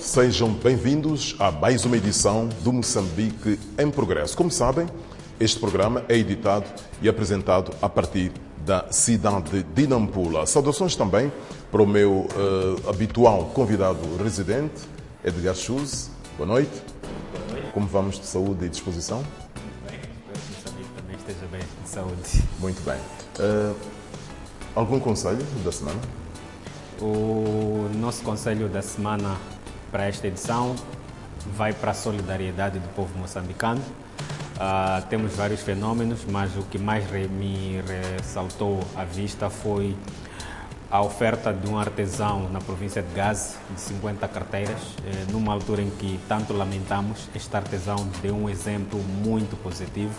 sejam bem-vindos a mais uma edição do Moçambique em Progresso. Como sabem, este programa é editado e apresentado a partir da cidade de Nampula. Saudações também para o meu habitual convidado residente, Edgar Chuz. Boa noite. Boa noite. Como vamos de saúde e disposição? Bem, espero que o Moçambique também esteja bem de saúde. Muito bem. Algum conselho da semana? O nosso conselho da semana para esta edição vai para a solidariedade do povo moçambicano. Temos vários fenômenos, mas o que mais me ressaltou à vista foi a oferta de um artesão na província de Gaza de 50 carteiras, numa altura em que tanto lamentamos. Este artesão deu um exemplo muito positivo,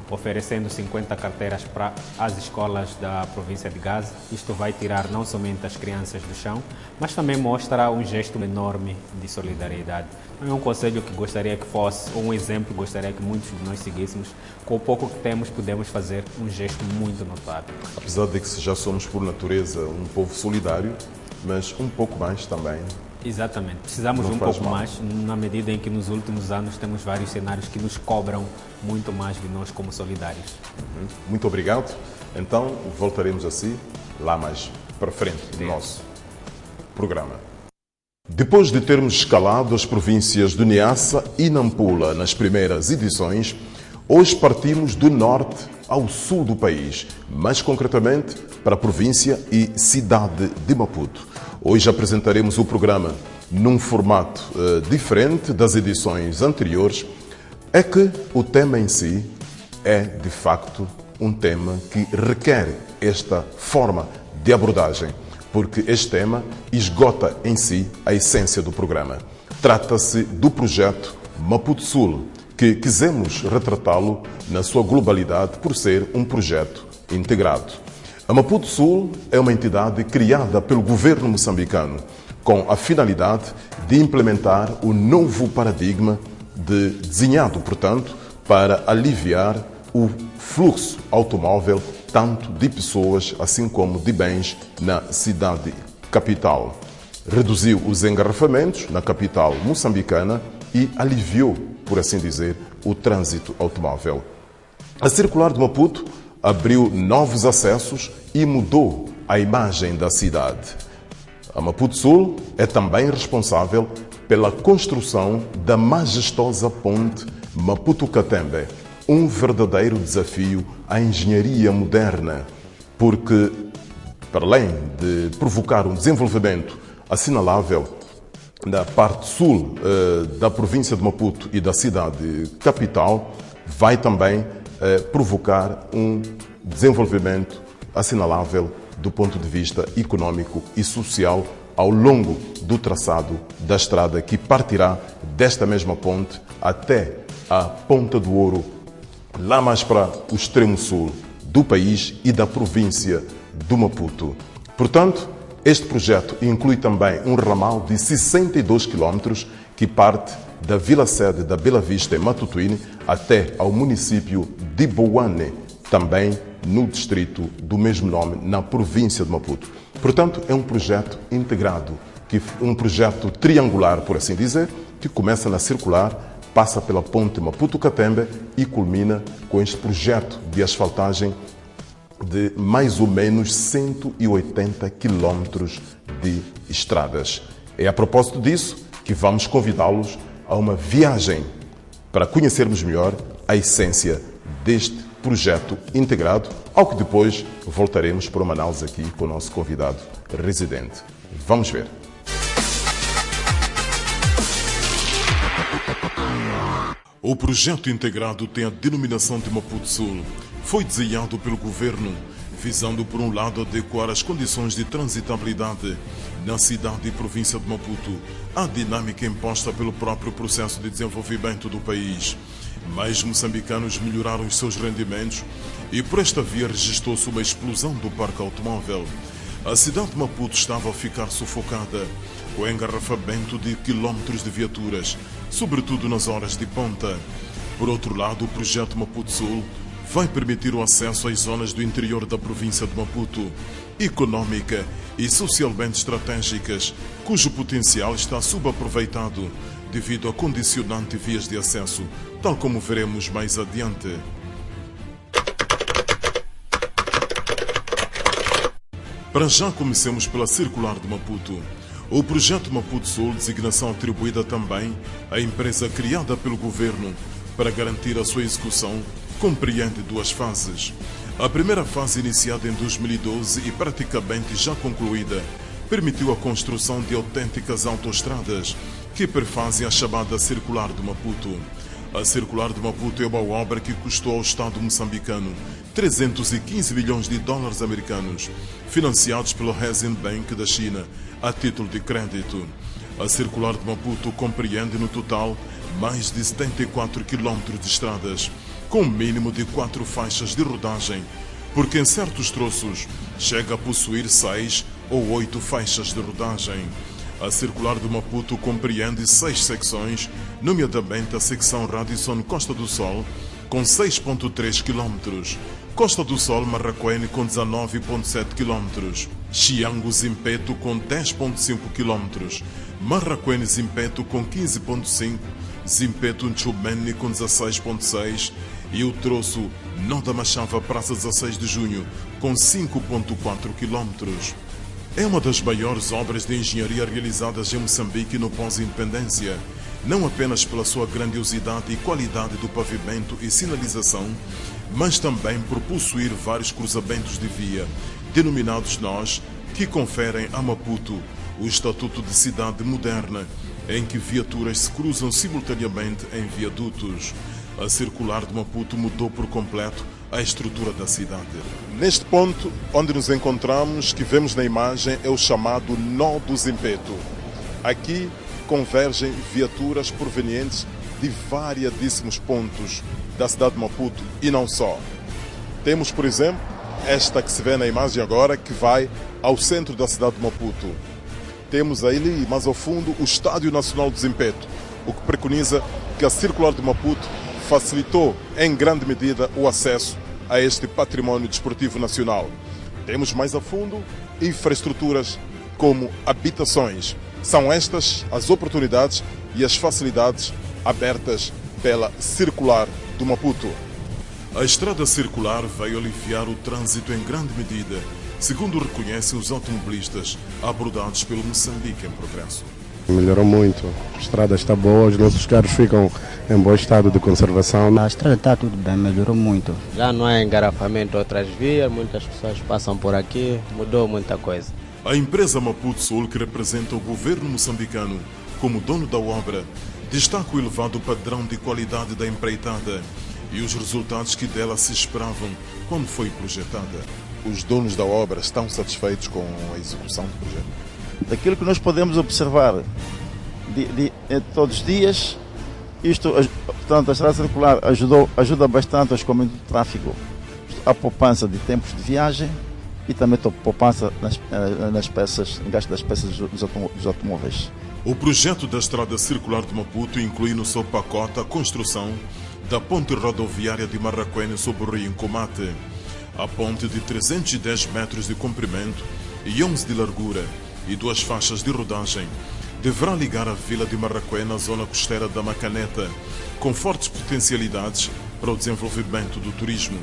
oferecendo 50 carteiras para as escolas da província de Gaza. Isto vai tirar não somente as crianças do chão, mas também mostra um gesto enorme de solidariedade. É um conselho que gostaria que fosse, ou um exemplo que gostaria que muitos de nós seguíssemos. Com o pouco que temos, podemos fazer um gesto muito notável. Apesar de que já somos, por natureza, um povo solidário, mas um pouco mais também. Exatamente. Precisamos um pouco mais, na medida em que nos últimos anos temos vários cenários que nos cobram muito mais de nós como solidários. Muito obrigado. Então, voltaremos a si lá mais para frente do nosso programa. Depois de termos escalado as províncias de Niassa e Nampula nas primeiras edições, hoje partimos do norte ao sul do país, mais concretamente para a província e cidade de Maputo. Hoje apresentaremos o programa num formato diferente das edições anteriores. É que o tema em si é, de facto, um tema que requer esta forma de abordagem, porque este tema esgota em si a essência do programa. Trata-se do projeto Maputo Sul, que quisemos retratá-lo na sua globalidade por ser um projeto integrado. A Maputo Sul é uma entidade criada pelo governo moçambicano com a finalidade de implementar o novo paradigma desenhado, portanto, para aliviar o fluxo automóvel tanto de pessoas assim como de bens na cidade capital. Reduziu os engarrafamentos na capital moçambicana e aliviou, por assim dizer, o trânsito automóvel. A circular de Maputo abriu novos acessos e mudou a imagem da cidade. A Maputo Sul é também responsável pela construção da majestosa ponte Maputo-Catembe, um verdadeiro desafio à engenharia moderna, porque, para além de provocar um desenvolvimento assinalável da parte sul da província de Maputo e da cidade capital, vai também provocar um desenvolvimento assinalável do ponto de vista econômico e social ao longo do traçado da estrada que partirá desta mesma ponte até a Ponta do Ouro, lá mais para o extremo sul do país e da província do Maputo. Portanto, este projeto inclui também um ramal de 62 quilómetros que parte da vila-sede da Bela Vista, em Matutuine, até ao município de Boane, também no distrito do mesmo nome, na província de Maputo. Portanto, é um projeto integrado, um projeto triangular, por assim dizer, que começa na circular, passa pela ponte Maputo-Catembe e culmina com este projeto de asfaltagem de mais ou menos 180 quilómetros de estradas. É a propósito disso que vamos convidá-los a uma viagem para conhecermos melhor a essência deste projeto integrado, ao que depois voltaremos para uma análise aqui com o nosso convidado residente. Vamos ver. O projeto integrado tem a denominação de Maputo Sul. Foi desenhado pelo governo, visando, por um lado, adequar as condições de transitabilidade na cidade e província de Maputo à dinâmica imposta pelo próprio processo de desenvolvimento do país. Mais moçambicanos melhoraram os seus rendimentos e, por esta via, registrou-se uma explosão do parque automóvel. A cidade de Maputo estava a ficar sufocada com o engarrafamento de quilómetros de viaturas, sobretudo nas horas de ponta. Por outro lado, o projeto Maputo Sul vai permitir o acesso às zonas do interior da província de Maputo, econômica e socialmente estratégicas, cujo potencial está subaproveitado devido a condicionante vias de acesso, tal como veremos mais adiante. Para já comecemos pela Circular de Maputo. O projeto Maputo Sul, designação atribuída também à empresa criada pelo governo para garantir a sua execução, compreende duas fases. A primeira fase, iniciada em 2012 e praticamente já concluída, permitiu a construção de autênticas autoestradas que perfazem a chamada Circular de Maputo. A Circular de Maputo é uma obra que custou ao Estado moçambicano 315 milhões de dólares americanos, financiados pelo Exim Bank da China, a título de crédito. A Circular de Maputo compreende no total mais de 74 quilómetros de estradas, com um mínimo de 4 faixas de rodagem, porque em certos troços chega a possuir 6 ou 8 faixas de rodagem. A Circular de Maputo compreende 6 secções, nomeadamente a secção Radisson Costa do Sol, com 6,3 km, Costa do Sol Marraquene com 19,7 km, Xiango Zimpeto com 10,5 km, Marraquene Zimpeto com 15,5 km, Zimpeto Nchumene com 16,6 e o troço Noda Machava Praça 16 de Junho com 5,4 km. É uma das maiores obras de engenharia realizadas em Moçambique no pós-independência, não apenas pela sua grandiosidade e qualidade do pavimento e sinalização, mas também por possuir vários cruzamentos de via, denominados nós, que conferem a Maputo o estatuto de cidade moderna, em que viaturas se cruzam simultaneamente em viadutos. A Circular de Maputo mudou por completo a estrutura da cidade. Neste ponto onde nos encontramos, que vemos na imagem, é o chamado Nó do Zimpeto. Aqui convergem viaturas provenientes de variadíssimos pontos da cidade de Maputo e não só. Temos, por exemplo, esta que se vê na imagem agora, que vai ao centro da cidade de Maputo. Temos ali, mais ao fundo, o Estádio Nacional do Zimpeto, o que preconiza que a Circular de Maputo facilitou em grande medida o acesso a este património desportivo nacional. Temos mais a fundo infraestruturas como habitações. São estas as oportunidades e as facilidades abertas pela Circular do Maputo. A estrada circular veio aliviar o trânsito em grande medida, segundo reconhecem os automobilistas abordados pelo Moçambique em Progresso. Melhorou muito, a estrada está boa, os nossos carros ficam em bom estado de conservação. A estrada está tudo bem, melhorou muito. Já não há engarrafamento outras vias, muitas pessoas passam por aqui, mudou muita coisa. A empresa Maputo Sul, que representa o governo moçambicano como dono da obra, destaca o elevado padrão de qualidade da empreitada e os resultados que dela se esperavam quando foi projetada. Os donos da obra estão satisfeitos com a execução do projeto? Daquilo que nós podemos observar todos os dias, portanto, a estrada circular ajuda bastante ao escoamento do tráfego, a poupança de tempos de viagem e também a poupança nas peças, em gasto das peças dos automóveis. O projeto da estrada circular de Maputo inclui no seu pacote a construção da ponte rodoviária de Marraquene sobre o rio Incomate. A ponte de 310 metros de comprimento e 11 de largura e 2 faixas de rodagem deverá ligar a vila de Marraquene à zona costeira da Macaneta, com fortes potencialidades para o desenvolvimento do turismo.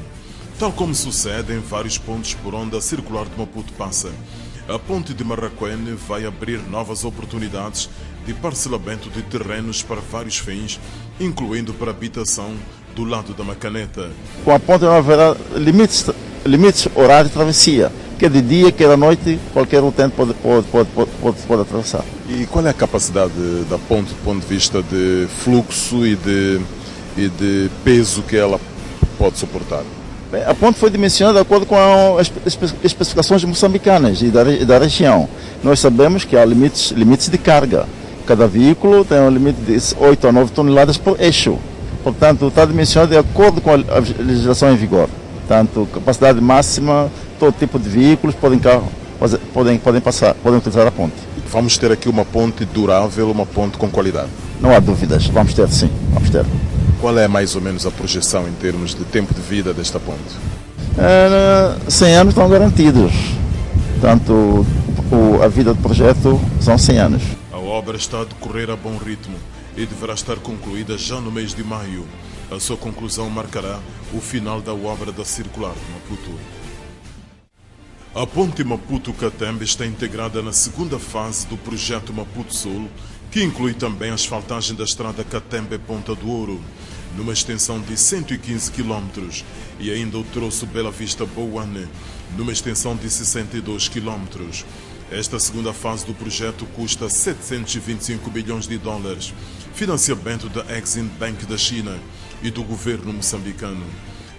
Tal como sucede em vários pontos por onde a Circular de Maputo passa, a ponte de Marraquene vai abrir novas oportunidades de parcelamento de terrenos para vários fins, incluindo para habitação do lado da Macaneta. Com a ponte não haverá limites horários de travessia, que é de dia, que é da noite, qualquer utente pode atravessar. E qual é a capacidade da ponte do ponto de vista de fluxo e de peso que ela pode suportar? Bem, a ponte foi dimensionada de acordo com as especificações moçambicanas e da região. Nós sabemos que há limites de carga. Cada veículo tem um limite de 8 a 9 toneladas por eixo. Portanto, está dimensionado de acordo com a legislação em vigor. Portanto, capacidade máxima, todo tipo de veículos podem utilizar a ponte. Vamos ter aqui uma ponte durável, uma ponte com qualidade? Não há dúvidas, vamos ter sim, vamos ter. Qual é mais ou menos a projeção em termos de tempo de vida desta ponte? 100 anos estão garantidos. Portanto, a vida do projeto são 100 anos. A obra está a decorrer a bom ritmo e deverá estar concluída já no mês de maio. A sua conclusão marcará o final da obra da circular de Maputo. A ponte Maputo-Catembe está integrada na segunda fase do projeto Maputo Sul, que inclui também a asfaltagem da estrada Catembe-Ponta do Ouro, numa extensão de 115 km, e ainda o troço Bela Vista-Boane, numa extensão de 62 km. Esta segunda fase do projeto custa 725 bilhões de dólares, financiamento da Exim Bank da China e do governo moçambicano.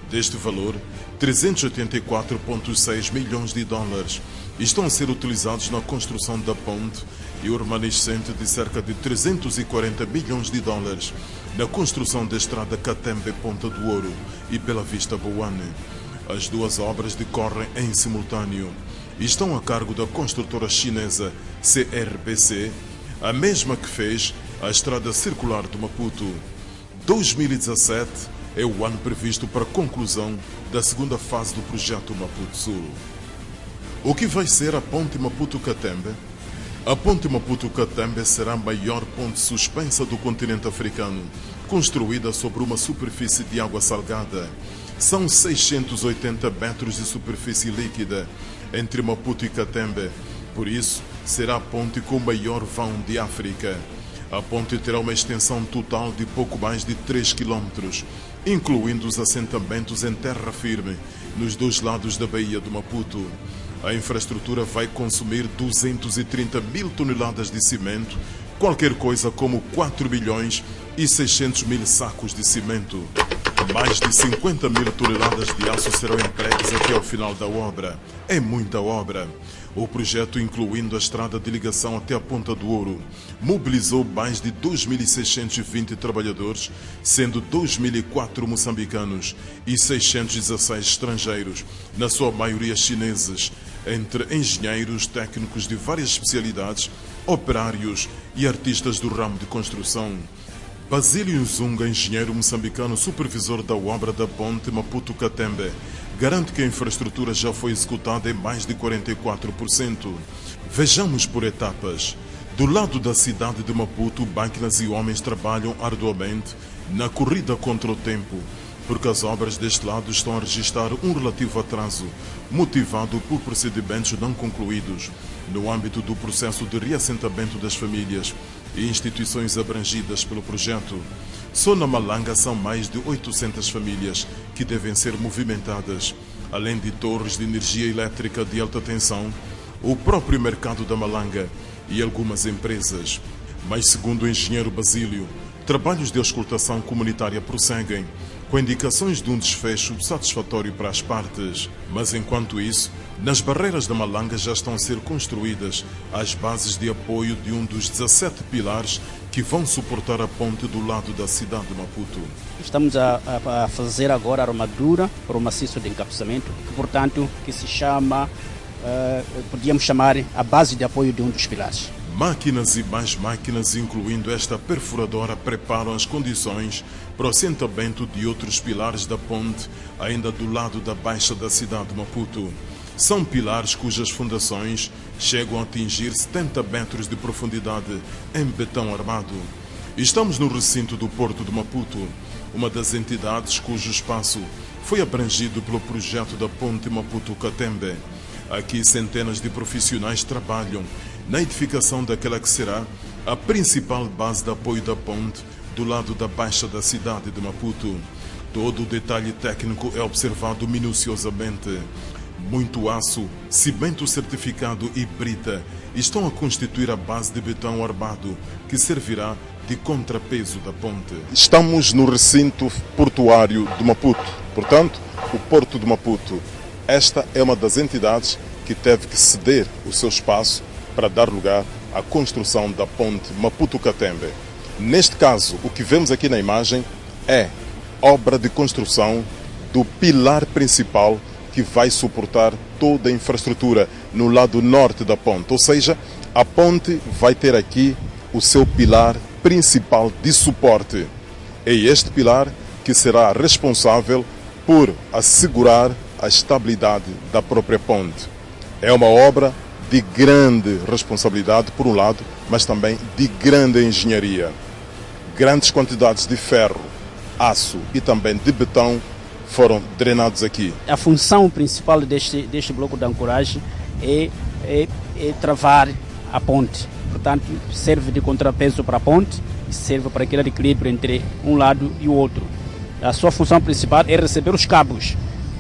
Deste valor, 384,6 milhões de dólares estão a ser utilizados na construção da ponte e o remanescente de cerca de 340 bilhões de dólares na construção da estrada Catembe-Ponta do Ouro e Bela Vista-Boane. As duas obras decorrem em simultâneo e estão a cargo da construtora chinesa CRBC, a mesma que fez a estrada circular de Maputo. 2017 é o ano previsto para a conclusão da segunda fase do projeto Maputo Sul. O que vai ser a ponte Maputo-Catembe? A ponte Maputo-Catembe será a maior ponte suspensa do continente africano, construída sobre uma superfície de água salgada. São 680 metros de superfície líquida entre Maputo e Catembe. Por isso, será a ponte com o maior vão de África. A ponte terá uma extensão total de pouco mais de 3 km, incluindo os assentamentos em terra firme nos dois lados da Baía do Maputo. A infraestrutura vai consumir 230 mil toneladas de cimento, qualquer coisa como 4 milhões e 600 mil sacos de cimento. Mais de 50 mil toneladas de aço serão empregues até ao final da obra. É muita obra. O projeto, incluindo a estrada de ligação até a Ponta do Ouro, mobilizou mais de 2.620 trabalhadores, sendo 2.004 moçambicanos e 616 estrangeiros, na sua maioria chineses, entre engenheiros, técnicos de várias especialidades, operários e artistas do ramo de construção. Basílio Nzunga, engenheiro moçambicano supervisor da obra da ponte Maputo-Catembe, garante que a infraestrutura já foi executada em mais de 44%. Vejamos por etapas. Do lado da cidade de Maputo, máquinas e homens trabalham arduamente na corrida contra o tempo, porque as obras deste lado estão a registrar um relativo atraso, motivado por procedimentos não concluídos no âmbito do processo de reassentamento das famílias e instituições abrangidas pelo projeto. Só na Malanga são mais de 800 famílias que devem ser movimentadas, além de torres de energia elétrica de alta tensão, o próprio mercado da Malanga e algumas empresas. Mas, segundo o engenheiro Basílio, trabalhos de auscultação comunitária prosseguem, com indicações de um desfecho satisfatório para as partes. Mas, enquanto isso, nas barreiras da Malanga já estão a ser construídas as bases de apoio de um dos 17 pilares que vão suportar a ponte do lado da cidade de Maputo. Estamos a fazer agora a armadura para o maciço de encapsamento, que, portanto, que se chama, podíamos chamar a base de apoio de um dos pilares. Máquinas e mais máquinas, incluindo esta perfuradora, preparam as condições para o assentamento de outros pilares da ponte, ainda do lado da baixa da cidade de Maputo. São pilares cujas fundações chegam a atingir 70 metros de profundidade em betão armado. Estamos no recinto do Porto de Maputo, uma das entidades cujo espaço foi abrangido pelo projeto da ponte Maputo-Catembe. Aqui centenas de profissionais trabalham na edificação daquela que será a principal base de apoio da ponte do lado da baixa da cidade de Maputo. Todo o detalhe técnico é observado minuciosamente. Muito aço, cimento certificado e brita estão a constituir a base de betão armado que servirá de contrapeso da ponte. Estamos no recinto portuário de Maputo, portanto, o Porto de Maputo. Esta é uma das entidades que teve que ceder o seu espaço para dar lugar à construção da ponte Maputo-Catembe. Neste caso, o que vemos aqui na imagem é obra de construção do pilar principal que vai suportar toda a infraestrutura no lado norte da ponte. Ou seja, a ponte vai ter aqui o seu pilar principal de suporte. É este pilar que será responsável por assegurar a estabilidade da própria ponte. É uma obra de grande responsabilidade, por um lado, mas também de grande engenharia. Grandes quantidades de ferro, aço e também de betão foram drenados aqui. A função principal deste bloco de ancoragem é travar a ponte. Portanto, serve de contrapeso para a ponte e serve para aquele equilíbrio entre um lado e o outro. A sua função principal é receber os cabos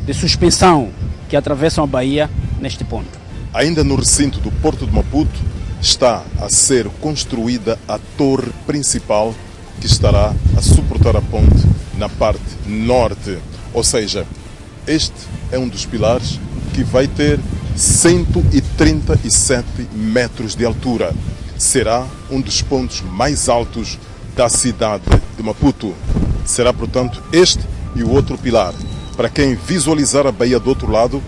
de suspensão que atravessam a baía neste ponto. Ainda no recinto do Porto de Maputo está a ser construída a torre principal que estará a suportar a ponte na parte norte. Ou seja, este é um dos pilares que vai ter 137 metros de altura. Será um dos pontos mais altos da cidade de Maputo. Será, portanto, este e o outro pilar. Para quem visualizar a baía do outro lado,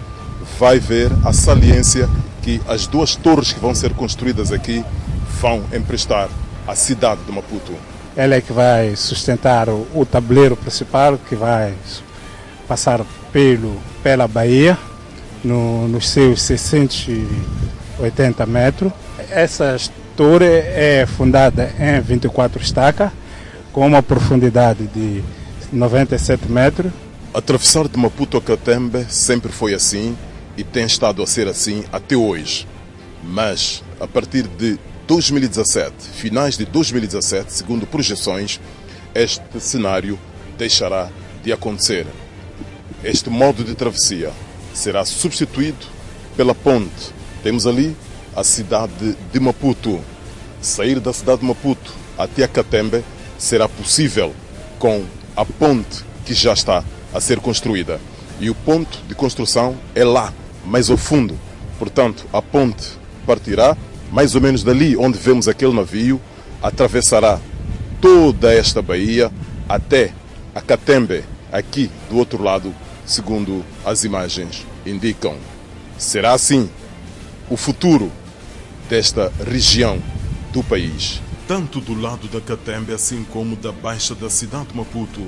vai ver a saliência que as duas torres que vão ser construídas aqui vão emprestar à cidade de Maputo. Ela é que vai sustentar o tabuleiro principal que vai passar pela baía nos seus 680 metros. Essa torre é fundada em 24 estacas com uma profundidade de 97 metros. Atravessar de Maputo a Catembe sempre foi assim e tem estado a ser assim até hoje. Mas, a partir de 2017, finais de 2017, segundo projeções, este cenário deixará de acontecer. Este modo de travessia será substituído pela ponte. Temos ali a cidade de Maputo. Sair da cidade de Maputo até a Catembe será possível com a ponte que já está a ser construída. E o ponto de construção é lá, mais ao fundo. Portanto, a ponte partirá mais ou menos dali onde vemos aquele navio, atravessará toda esta baía até a Catembe, aqui do outro lado, segundo as imagens indicam. Será assim o futuro desta região do país. Tanto do lado da Catembe, assim como da baixa da cidade de Maputo,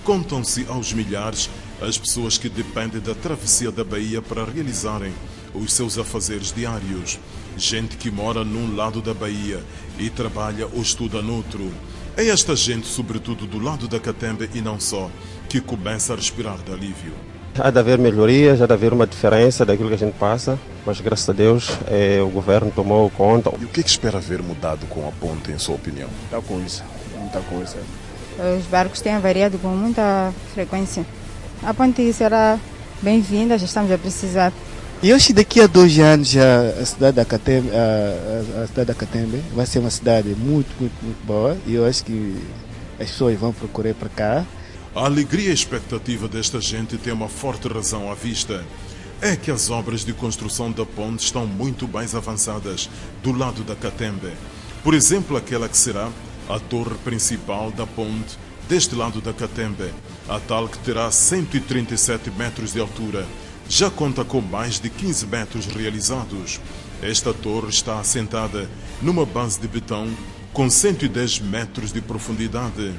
contam-se aos milhares as pessoas que dependem da travessia da baía para realizarem os seus afazeres diários. Gente que mora num lado da baía e trabalha ou estuda noutro. É esta gente, sobretudo do lado da Catembe e não só, que começa a respirar de alívio. Há de haver melhorias, há de haver uma diferença daquilo que a gente passa, mas graças a Deus o governo tomou conta. E o que espera ver mudado com a ponte, em sua opinião? Muita coisa. Os barcos têm avariado com muita frequência. A ponte será bem-vinda, já estamos a precisar. E eu acho que daqui a 2 anos já a cidade da Catembe, vai ser uma cidade muito boa e eu acho que as pessoas vão procurar para cá. A alegria e a expectativa desta gente tem uma forte razão à vista. É que as obras de construção da ponte estão muito mais avançadas do lado da Catembe. Por exemplo, aquela que será a torre principal da ponte deste lado da Catembe, a tal que terá 137 metros de altura. Já conta com mais de 15 metros realizados. Esta torre está assentada numa base de betão com 110 metros de profundidade.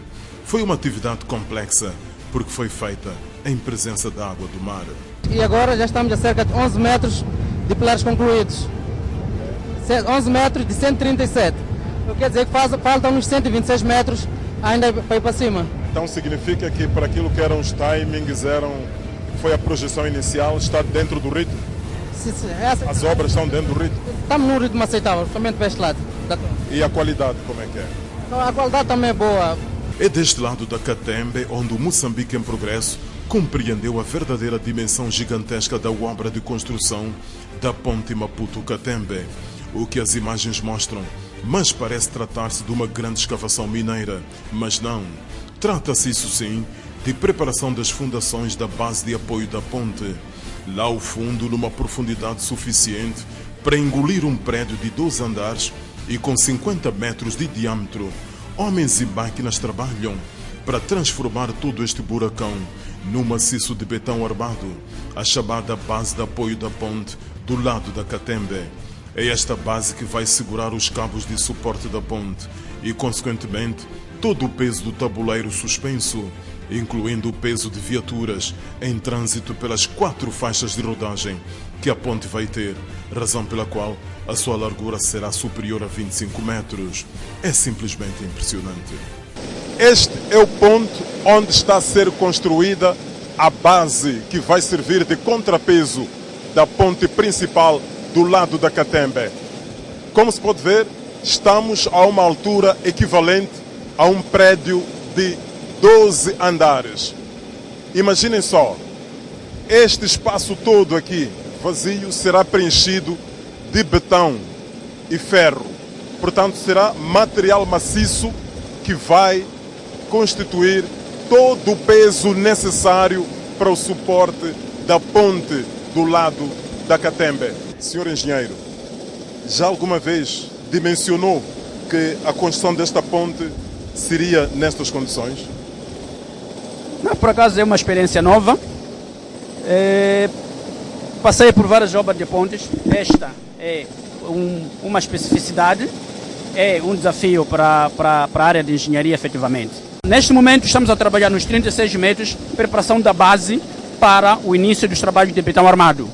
Foi uma atividade complexa, porque foi feita em presença da água do mar. E agora já estamos a cerca de 11 metros de pilares concluídos. 11 metros de 137. Quer dizer que faltam uns 126 metros ainda para ir para cima. Então significa que para aquilo que eram os timings, foi a projeção inicial, está dentro do ritmo? As obras estão dentro do ritmo? Estamos num ritmo aceitável, somente para este lado. E a qualidade, como é que é? Então, a qualidade também é boa. É deste lado da Catembe onde o Moçambique em Progresso compreendeu a verdadeira dimensão gigantesca da obra de construção da ponte Maputo-Catembe. O que as imagens mostram, mas parece tratar-se de uma grande escavação mineira. Mas não. Trata-se, isso sim, de preparação das fundações da base de apoio da ponte. Lá ao fundo, numa profundidade suficiente para engolir um prédio de 12 andares e com 50 metros de diâmetro, homens e máquinas trabalham para transformar todo este buracão num maciço de betão armado, a chamada base de apoio da ponte do lado da Catembe. É esta base que vai segurar os cabos de suporte da ponte e, consequentemente, todo o peso do tabuleiro suspenso, incluindo o peso de viaturas em trânsito pelas 4 faixas de rodagem que a ponte vai ter, razão pela qual a sua largura será superior a 25 metros. É simplesmente impressionante. Este é o ponto onde está a ser construída a base que vai servir de contrapeso da ponte principal do lado da Catembe. Como se pode ver, estamos a uma altura equivalente a um prédio de 12 andares. Imaginem só, este espaço todo aqui vazio será preenchido de betão e ferro. Portanto, será material maciço que vai constituir todo o peso necessário para o suporte da ponte do lado da Catembe. Senhor engenheiro, já alguma vez dimensionou que a construção desta ponte seria nestas condições? Não, por acaso é uma experiência nova. Passei por várias obras de pontes. Esta é uma especificidade, é um desafio para a área de engenharia, efetivamente. Neste momento estamos a trabalhar nos 36 metros, preparação da base para o início dos trabalhos de betão armado.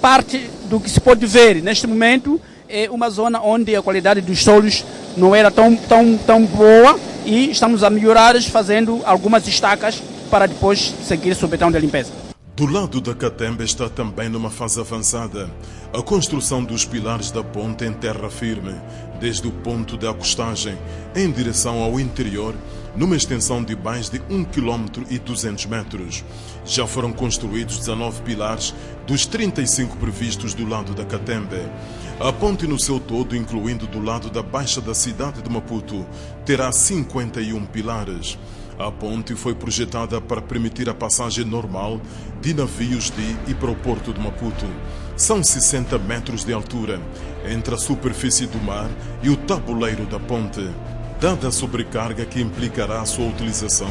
Parte do que se pode ver neste momento é uma zona onde a qualidade dos solos não era tão boa e estamos a melhorar fazendo algumas estacas para depois seguir o betão de limpeza. Do lado da Catembe está também numa fase avançada a construção dos pilares da ponte em terra firme, desde o ponto da acostagem em direção ao interior, numa extensão de mais de 1,2 km. Já foram construídos 19 pilares dos 35 previstos do lado da Catembe. A ponte no seu todo, incluindo do lado da baixa da cidade de Maputo, terá 51 pilares. A ponte foi projetada para permitir a passagem normal de navios de e para o porto de Maputo. São 60 metros de altura entre a superfície do mar e o tabuleiro da ponte. Dada a sobrecarga que implicará a sua utilização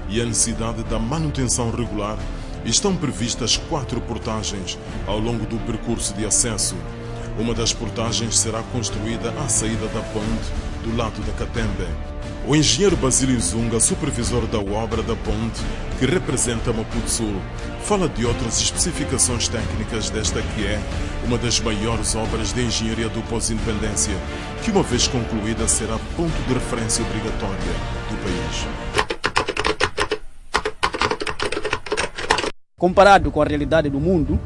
e a necessidade da manutenção regular, estão previstas 4 portagens ao longo do percurso de acesso. Uma das portagens será construída à saída da ponte do lado da Catembe. O engenheiro Basílio Zunga, supervisor da obra da ponte, que representa Maputo Sul, fala de outras especificações técnicas desta que é uma das maiores obras de engenharia do pós-independência, que uma vez concluída será ponto de referência obrigatória do país. Comparado com a realidade do mundo,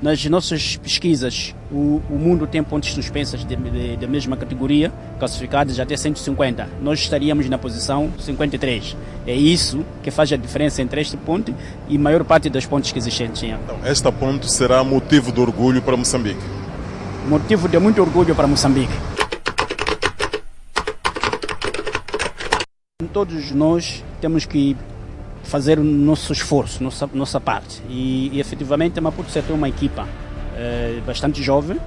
nas nossas pesquisas, o mundo tem pontes suspensas da mesma categoria, classificadas até 150. Nós estaríamos na posição 53. É isso que faz a diferença entre este ponte e a maior parte das pontes que existem. Então, esta ponte será motivo de orgulho para Moçambique? Motivo de muito orgulho para Moçambique. Todos nós temos que fazer o nosso esforço, nossa parte. E efetivamente a Maputo tem uma equipa bastante jovem,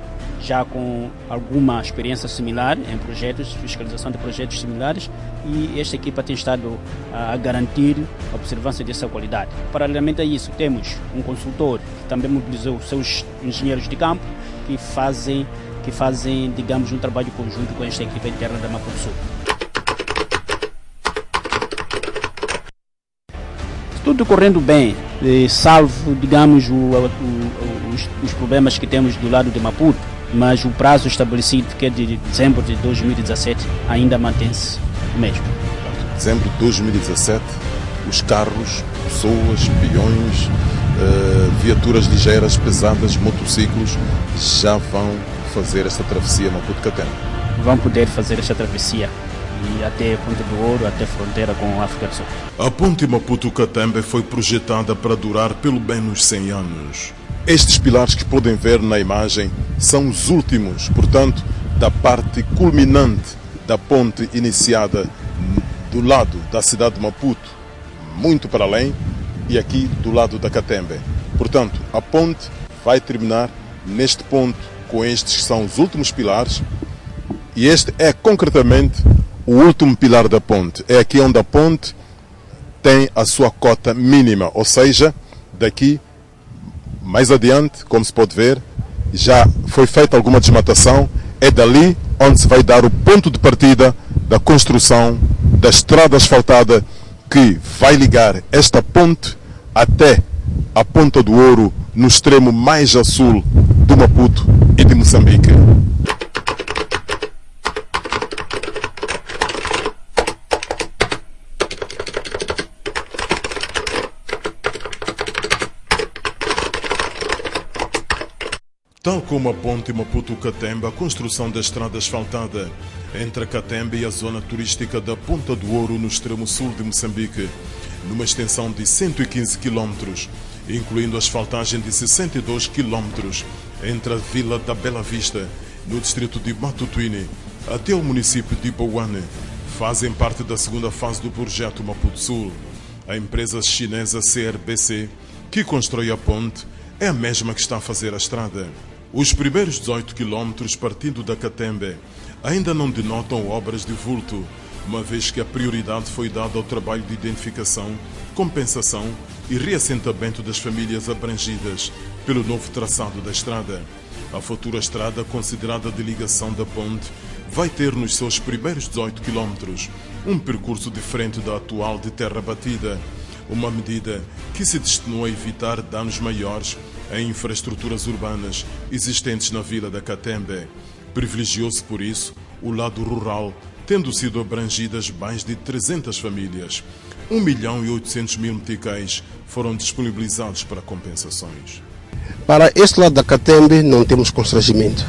já com alguma experiência similar em projetos, fiscalização de projetos similares, e esta equipa tem estado a garantir a observância dessa qualidade. Paralelamente a isso, temos um consultor que também mobilizou seus engenheiros de campo que fazem, digamos, um trabalho conjunto com esta equipa interna da Maputo Sul. Tudo correndo bem, salvo, digamos, os problemas que temos do lado de Maputo, mas o prazo estabelecido, que é de dezembro de 2017, ainda mantém-se o mesmo. Dezembro de 2017, os carros, pessoas, peões, viaturas ligeiras, pesadas, motociclos, já vão fazer esta travessia Maputo-Catembe. Vão poder fazer esta travessia e até Ponte do Ouro, até a fronteira com a África do Sul. A ponte Maputo-Catembe foi projetada para durar pelo menos 100 anos. Estes pilares que podem ver na imagem são os últimos, portanto, da parte culminante da ponte iniciada do lado da cidade de Maputo, muito para além, e aqui do lado da Catembe. Portanto, a ponte vai terminar neste ponto com estes que são os últimos pilares, e este é concretamente o último pilar da ponte. É aqui onde a ponte tem a sua cota mínima, ou seja, daqui mais adiante, como se pode ver, já foi feita alguma desmatação. É dali onde se vai dar o ponto de partida da construção da estrada asfaltada que vai ligar esta ponte até a Ponta do Ouro, no extremo mais a sul do Maputo e de Moçambique. Tal como a ponte Maputo-Catembe, a construção da estrada asfaltada entre a Catembe e a zona turística da Ponta do Ouro, no extremo sul de Moçambique, numa extensão de 115 km, incluindo a asfaltagem de 62 km entre a vila da Bela Vista, no distrito de Matutuine, até o município de Bouane, fazem parte da segunda fase do projeto Maputo Sul. A empresa chinesa CRBC, que constrói a ponte, é a mesma que está a fazer a estrada. Os primeiros 18 quilómetros partindo da Catembe ainda não denotam obras de vulto, uma vez que a prioridade foi dada ao trabalho de identificação, compensação e reassentamento das famílias abrangidas pelo novo traçado da estrada. A futura estrada, considerada de ligação da ponte, vai ter nos seus primeiros 18 quilómetros um percurso diferente da atual de terra batida, uma medida que se destinou a evitar danos maiores em infraestruturas urbanas existentes na vila da Catembe. Privilegiou-se, por isso, o lado rural, tendo sido abrangidas mais de 300 famílias. 1.800.000 meticais foram disponibilizados para compensações. Para este lado da Catembe não temos constrangimento.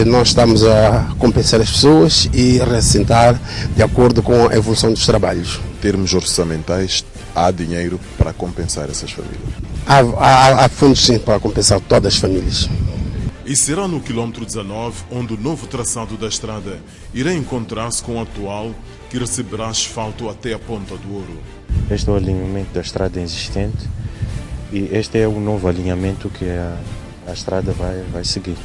Nós estamos a compensar as pessoas e reassentar de acordo com a evolução dos trabalhos. Em termos orçamentais, há dinheiro para compensar essas famílias? Há fundos sim para compensar todas as famílias. E será no quilómetro 19 onde o novo traçado da estrada irá encontrar-se com o atual, que receberá asfalto até a Ponta do Ouro. Este é o alinhamento da estrada existente e este é o novo alinhamento que a estrada vai seguir.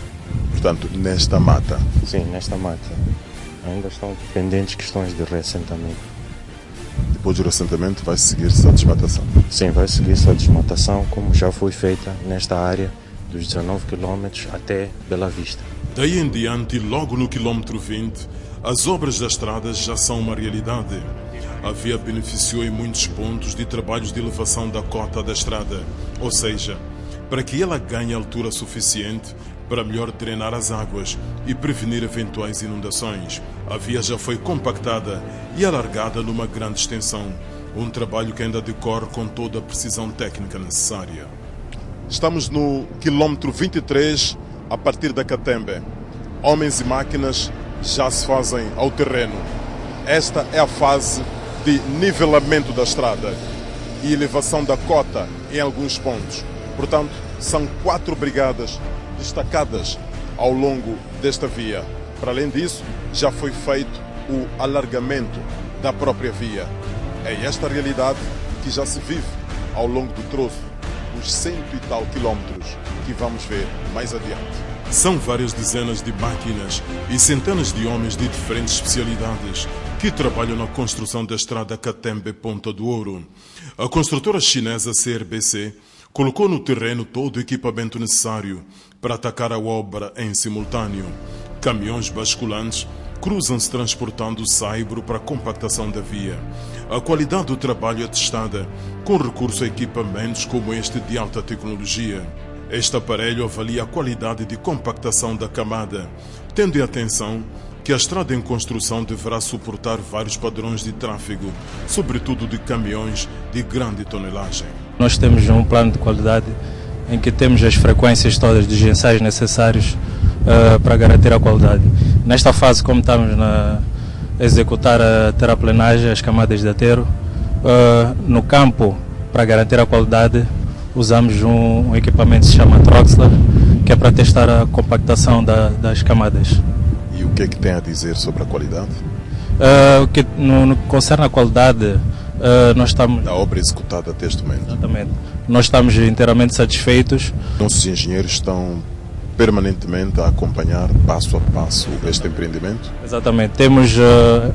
Portanto, nesta mata? Sim, nesta mata. Ainda estão pendentes questões de reassentamento. Depois do reassentamento vai seguir-se a desmatação? Sim, vai seguir-se a desmatação, como já foi feita nesta área dos 19 km até Bela Vista. Daí em diante, logo no quilómetro 20, as obras da estrada já são uma realidade. A via beneficiou em muitos pontos de trabalhos de elevação da cota da estrada, ou seja, para que ela ganhe altura suficiente para melhor drenar as águas e prevenir eventuais inundações. A via já foi compactada e alargada numa grande extensão, um trabalho que ainda decorre com toda a precisão técnica necessária. Estamos no quilómetro 23, a partir da Catembe. Homens e máquinas já se fazem ao terreno. Esta é a fase de nivelamento da estrada e elevação da cota em alguns pontos. Portanto, são 4 brigadas destacadas ao longo desta via. Para além disso, já foi feito o alargamento da própria via. É esta realidade que já se vive ao longo do troço, os 100 e tal quilómetros que vamos ver mais adiante. São várias dezenas de máquinas e centenas de homens de diferentes especialidades que trabalham na construção da estrada Catembe-Ponta do Ouro. A construtora chinesa CRBC colocou no terreno todo o equipamento necessário para atacar a obra em simultâneo. Caminhões basculantes cruzam-se transportando o saibro para a compactação da via. A qualidade do trabalho é testada com recurso a equipamentos como este de alta tecnologia. Este aparelho avalia a qualidade de compactação da camada, tendo em atenção que a estrada em construção deverá suportar vários padrões de tráfego, sobretudo de caminhões de grande tonelagem. Nós temos um plano de qualidade em que temos as frequências todas dos ensaios necessários para garantir a qualidade. Nesta fase, como estamos a executar a terraplenagem, as camadas de aterro, no campo, para garantir a qualidade, usamos um equipamento que se chama Troxler, que é para testar a compactação das camadas. E o que é que tem a dizer sobre a qualidade? O que no concerne a qualidade, nós estamos... A obra executada até este momento. Exatamente. Nós estamos inteiramente satisfeitos. Nossos engenheiros estão permanentemente a acompanhar passo a passo este empreendimento? Exatamente. Temos,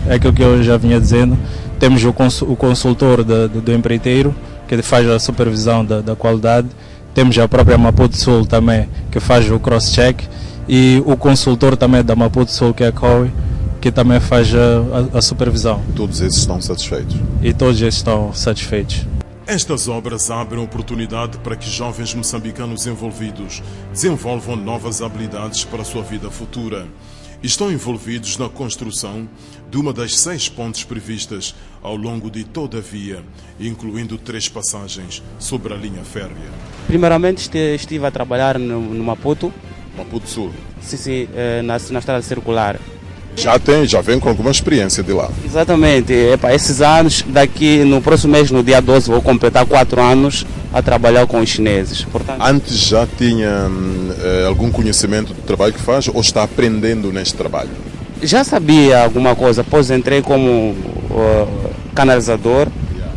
é aquilo que eu já vinha dizendo, temos o consultor do empreiteiro, que faz a supervisão da qualidade. Temos a própria Maputo Sul também, que faz o cross-check. E o consultor também da Maputo Sul, que é a COE, que também faz a supervisão. Todos esses estão satisfeitos? E todos esses estão satisfeitos. Estas obras abrem oportunidade para que jovens moçambicanos envolvidos desenvolvam novas habilidades para a sua vida futura. Estão envolvidos na construção de uma das 6 pontes previstas ao longo de toda a via, incluindo 3 passagens sobre a linha férrea. Primeiramente estive a trabalhar no Maputo. Maputo Sul? Sim, na estrada circular. Já vem com alguma experiência de lá? Exatamente. Esses anos, daqui no próximo mês, no dia 12, vou completar 4 anos a trabalhar com os chineses. Portanto, antes já tinha algum conhecimento do trabalho que faz ou está aprendendo neste trabalho? Já sabia alguma coisa, depois entrei como canalizador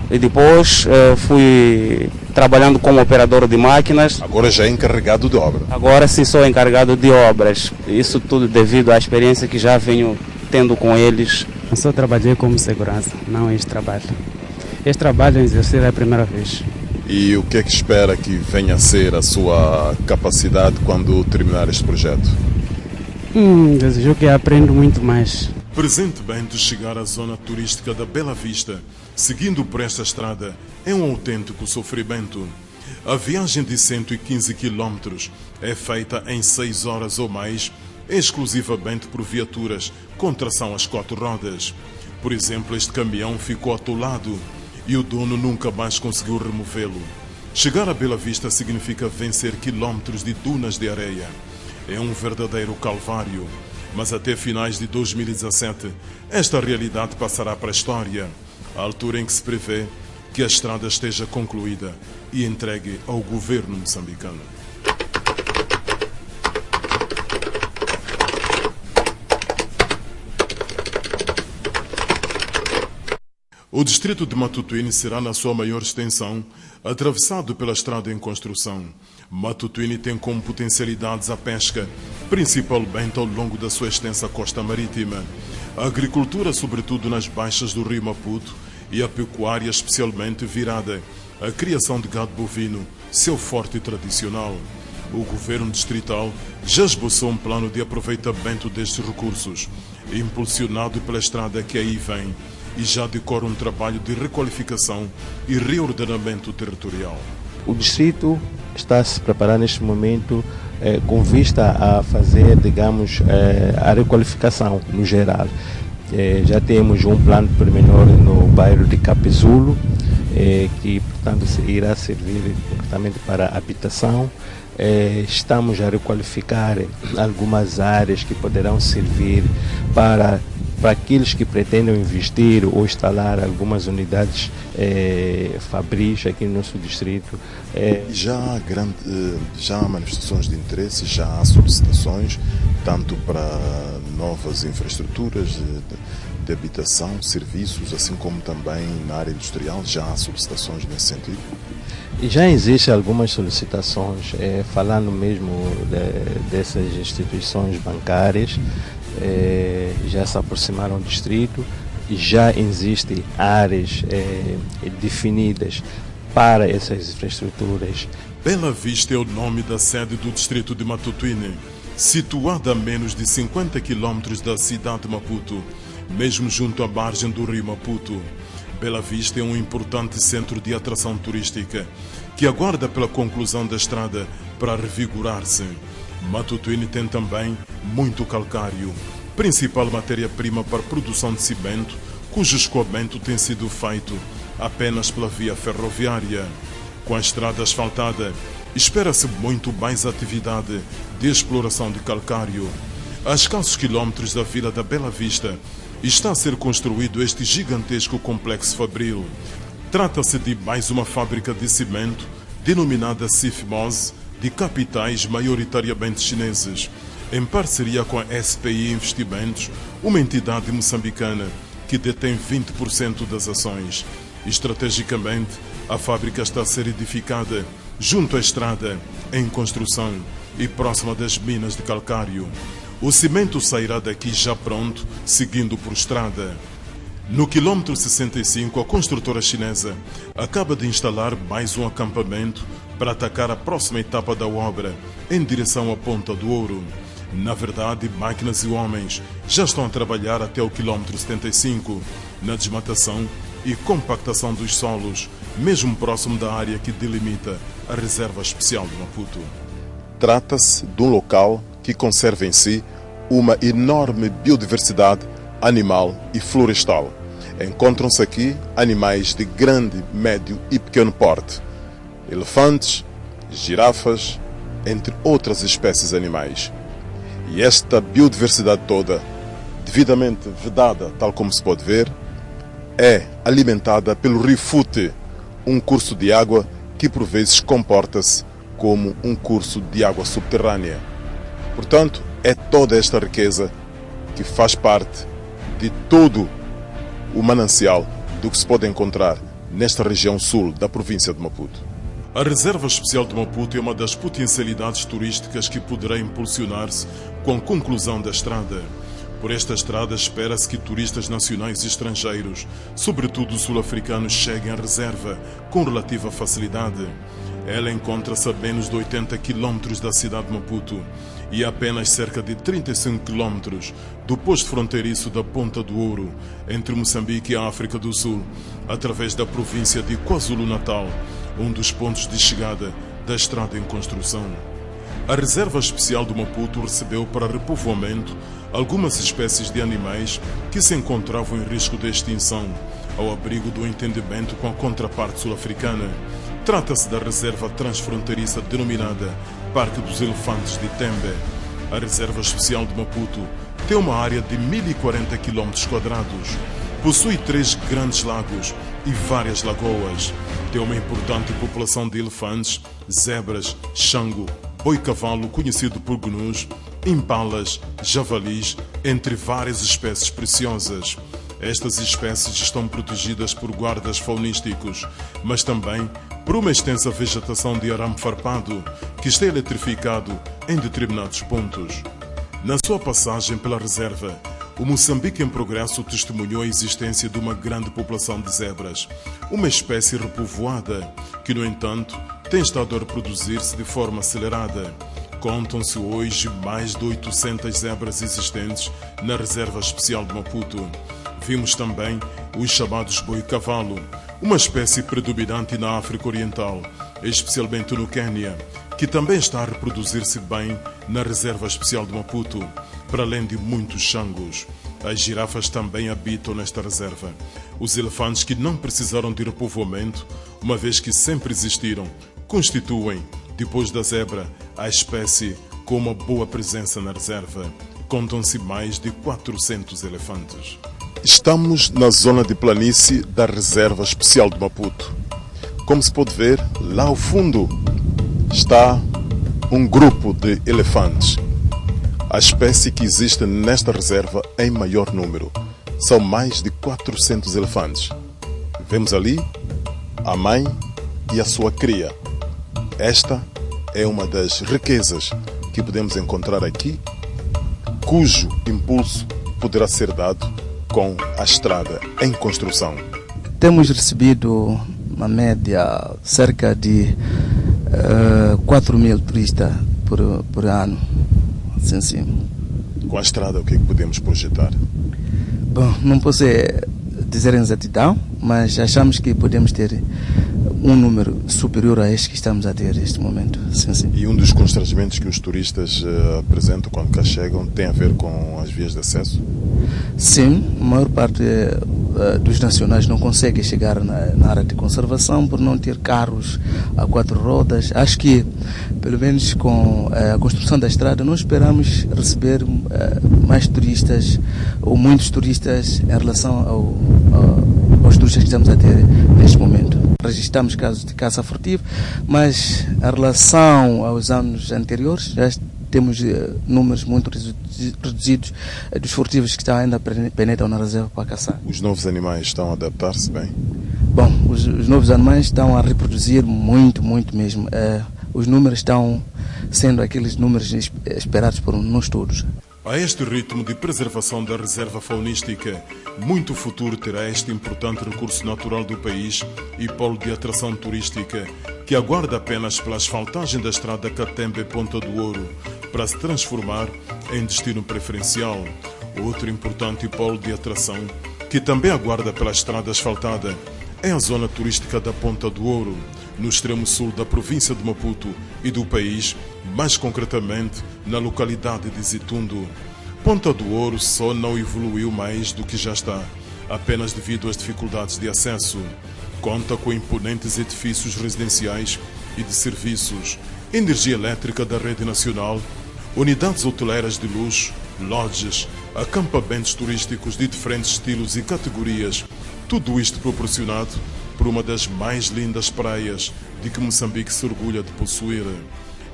e depois fui trabalhando como operador de máquinas. Agora já é encarregado de obra? Agora sim sou encarregado de obras. Isso tudo devido à experiência que já venho tendo com eles. Eu só trabalhei como segurança, não este trabalho. Este trabalho eu exerci a primeira vez. E o que é que espera que venha a ser a sua capacidade quando terminar este projeto? Desejo que aprenda muito mais. Presentemente, chegar à zona turística da Bela Vista, seguindo por esta estrada, é um autêntico sofrimento. A viagem de 115 km é feita em 6 horas ou mais, exclusivamente por viaturas com tração às 4 rodas. Por exemplo, este caminhão ficou atolado e o dono nunca mais conseguiu removê-lo. Chegar a Bela Vista significa vencer quilómetros de dunas de areia. É um verdadeiro calvário. Mas até finais de 2017, esta realidade passará para a história, à altura em que se prevê que a estrada esteja concluída e entregue ao governo moçambicano. O distrito de Matutuine será, na sua maior extensão, atravessado pela estrada em construção. Matutuine tem como potencialidades a pesca, principalmente ao longo da sua extensa costa marítima, a agricultura, sobretudo nas baixas do rio Maputo, e a pecuária, especialmente virada à criação de gado bovino, seu forte tradicional. O governo distrital já esboçou um plano de aproveitamento destes recursos, impulsionado pela estrada que aí vem, e já decora um trabalho de requalificação e reordenamento territorial. O distrito está a se preparar neste momento com vista a fazer, digamos, a requalificação no geral. Já temos um plano pormenor no bairro de Capezulo, que, portanto, irá servir concretamente para habitação. Estamos a requalificar algumas áreas que poderão servir para aqueles que pretendem investir ou instalar algumas unidades fabris aqui no nosso distrito. Já há manifestações de interesse, já há solicitações, tanto para novas infraestruturas de habitação, serviços, assim como também na área industrial, já há solicitações nesse sentido? Já existem algumas solicitações, falando mesmo dessas instituições bancárias, já se aproximaram do distrito e já existem áreas definidas para essas infraestruturas. Bela Vista é o nome da sede do distrito de Matutuine, situada a menos de 50 quilómetros da cidade de Maputo, mesmo junto à margem do rio Maputo. Bela Vista é um importante centro de atração turística que aguarda pela conclusão da estrada para revigorar-se. Matutuine tem também muito calcário, principal matéria-prima para a produção de cimento, cujo escoamento tem sido feito apenas pela via ferroviária. Com a estrada asfaltada, espera-se muito mais atividade de exploração de calcário. A escassos quilómetros da vila da Bela Vista está a ser construído este gigantesco complexo fabril. Trata-se de mais uma fábrica de cimento, denominada CIFMOS, de capitais maioritariamente chineses, em parceria com a SPI Investimentos, uma entidade moçambicana que detém 20% das ações. Estrategicamente, a fábrica está a ser edificada junto à estrada, em construção e próxima das minas de calcário. O cimento sairá daqui já pronto, seguindo por estrada. No quilômetro 65, a construtora chinesa acaba de instalar mais um acampamento para atacar a próxima etapa da obra, em direção à Ponta do Ouro. Na verdade, máquinas e homens já estão a trabalhar até o quilômetro 75 na desmatação e compactação dos solos, mesmo próximo da área que delimita a Reserva Especial de Maputo. Trata-se de um local que conserva em si uma enorme biodiversidade animal e florestal. Encontram-se aqui animais de grande, médio e pequeno porte, elefantes, girafas, entre outras espécies animais. E esta biodiversidade toda, devidamente vedada, tal como se pode ver, é alimentada pelo rio Fute, um curso de água que por vezes comporta-se como um curso de água subterrânea. Portanto, é toda esta riqueza que faz parte de todo o manancial do que se pode encontrar nesta região sul da província de Maputo. A Reserva Especial de Maputo é uma das potencialidades turísticas que poderá impulsionar-se com a conclusão da estrada. Por esta estrada espera-se que turistas nacionais e estrangeiros, sobretudo sul-africanos, cheguem à reserva com relativa facilidade. Ela encontra-se a menos de 80 km da cidade de Maputo e a apenas cerca de 35 km do posto fronteiriço da Ponta do Ouro, entre Moçambique e a África do Sul, através da província de KwaZulu-Natal, um dos pontos de chegada da estrada em construção. A Reserva Especial do Maputo recebeu para repovoamento algumas espécies de animais que se encontravam em risco de extinção, ao abrigo do entendimento com a contraparte sul-africana. Trata-se da reserva transfronteiriça denominada Parque dos Elefantes de Tembe. A Reserva Especial de Maputo tem uma área de 1040 km², possui 3 grandes lagos e várias lagoas. Tem uma importante população de elefantes, zebras, xango, boi-cavalo, conhecido por gnus, impalas, javalis, entre várias espécies preciosas. Estas espécies estão protegidas por guardas faunísticos, mas também por uma extensa vegetação de arame farpado, que está eletrificado em determinados pontos. Na sua passagem pela reserva, o Moçambique em Progresso testemunhou a existência de uma grande população de zebras, uma espécie repovoada, que, no entanto, tem estado a reproduzir-se de forma acelerada. Contam-se hoje mais de 800 zebras existentes na Reserva Especial de Maputo. Vimos também os chamados boi-cavalo, uma espécie predominante na África Oriental, especialmente no Quênia, que também está a reproduzir-se bem na Reserva Especial de Maputo, para além de muitos xangos. As girafas também habitam nesta reserva. Os elefantes, que não precisaram de repovoamento, uma vez que sempre existiram, constituem, depois da zebra, a espécie com uma boa presença na reserva. Contam-se mais de 400 elefantes. Estamos na zona de planície da Reserva Especial de Maputo. Como se pode ver, lá ao fundo está um grupo de elefantes. A espécie que existe nesta reserva em maior número. São mais de 400 elefantes. Vemos ali a mãe e a sua cria. Esta é uma das riquezas que podemos encontrar aqui, cujo impulso poderá ser dado com a estrada em construção. Temos recebido, na média, cerca de 4.000 turistas por ano. Sim. Com a estrada, o que é que podemos projetar? Bom, não posso dizer em exatidão, mas achamos que podemos ter um número superior a este que estamos a ter neste momento. Sim. E um dos constrangimentos que os turistas apresentam quando cá chegam tem a ver com as vias de acesso? Sim, a maior parte dos nacionais não consegue chegar na área de conservação por não ter carros a 4 rodas. Acho que, pelo menos com a construção da estrada, nós esperamos receber mais turistas, ou muitos turistas, em relação aos turistas que estamos a ter neste momento. Registramos casos de caça furtiva, mas em relação aos anos anteriores, já temos números muito reduzidos dos furtivos que ainda penetram na reserva para caçar. Os novos animais estão a adaptar-se bem? Bom, os novos animais estão a reproduzir muito mesmo. Os números estão sendo aqueles números esperados por nós todos. A este ritmo de preservação da reserva faunística, muito futuro terá este importante recurso natural do país e polo de atração turística, que aguarda apenas pela asfaltagem da estrada Catembe-Ponta do Ouro, para se transformar em destino preferencial. Outro importante polo de atração que também aguarda pela estrada asfaltada é a zona turística da Ponta do Ouro, no extremo sul da província de Maputo e do país, mais concretamente na localidade de Zitundo. Ponta do Ouro só não evoluiu mais do que já está, apenas devido às dificuldades de acesso. Conta com imponentes edifícios residenciais e de serviços, energia elétrica da rede nacional, unidades hoteleiras de luxo, lodges, acampamentos turísticos de diferentes estilos e categorias, tudo isto proporcionado por uma das mais lindas praias de que Moçambique se orgulha de possuir.